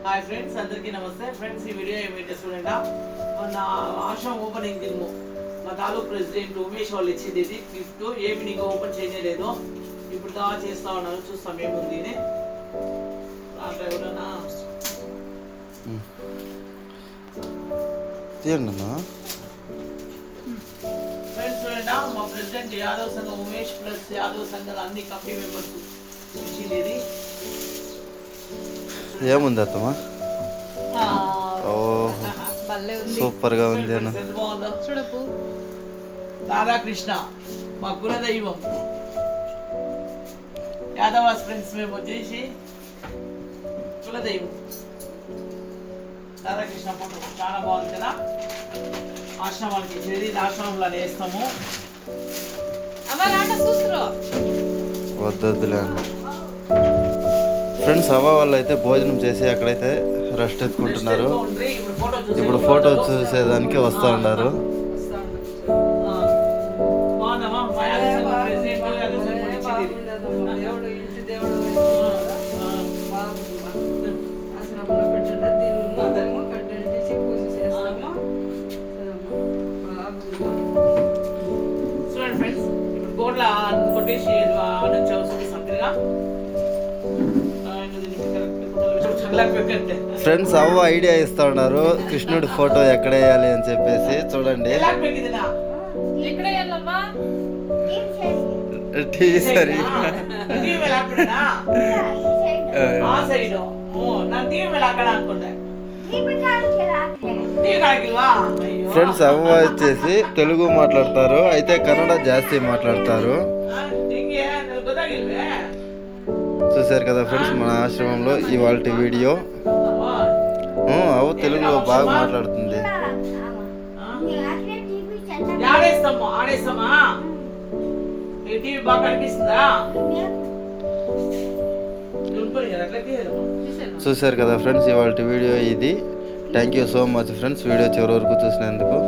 Hi friends, అందరికీ నమస్తే. Friends, ఈ వీడియో ఏమైతే చూడండి, మన ఆశ్రమం ఓపెనింగ్ దినము మా తాలూకు ప్రెసిడెంట్ ఉమేష్ వాళ్ళు ఇచ్చింది ఇది గిఫ్ట్. ఏమి నీకు ఓపెన్ చేయలేదు, ఇప్పుడు దా చేస్తా ఉన్నారు. చూస్తాం ఏముంది దాంట్లో ఎవరన్నా ఫ్రెండ్స్ చూడండి, మా ప్రెసిడెంట్ యాదవ్ సంఘం ఉమేష్ ప్లస్ యాదవ్ సంఘం అన్ని కమిటీ మెంబర్స్ ఇచ్చింది ఇది. ఏముంది అత్తమ్మా? సూపర్ గా ఉంది అన్న. చూడపు రాధాకృష్ణ మా కులదైవం యాదవాస్ ఫ్రెండ్స్ మేము వచ్చేసి కులదైవం రాధాకృష్ణ ఫోటో చాలా బాగుంది కదా. ఆశ్రమానికి ఇచ్చేది, ఆశ్రమంలో వేస్తాము. వద్దులే ఫ్రెండ్స్, అవ్వ వాళ్ళు అయితే భోజనం చేసి అక్కడైతే రెస్ట్ ఎత్తుకుంటున్నారు. ఇప్పుడు ఫోటో చూసేదానికి వస్తూ ఉన్నారు. ఫ్రెండ్స్, అవ్వ ఐడియా ఇస్తా ఉన్నారు కృష్ణుడి ఫోటో ఎక్కడ వేయాలి అని చెప్పేసి. చూడండి, సరే ఫ్రెండ్స్, అవ్వ వచ్చేసి తెలుగు మాట్లాడతారు, అయితే కన్నడ జాస్తి మాట్లాడతారు. చూసారు కదా ఫ్రెండ్స్, మన ఆశ్రమంలో ఇవాళ వీడియో. అవ్వ తెలుగులో బాగా మాట్లాడుతుంది. చూసారు కదా ఫ్రెండ్స్, ఇవాళ వీడియో ఇది. Thank you so much friends, video చివరి వరకు చూసినందుకు.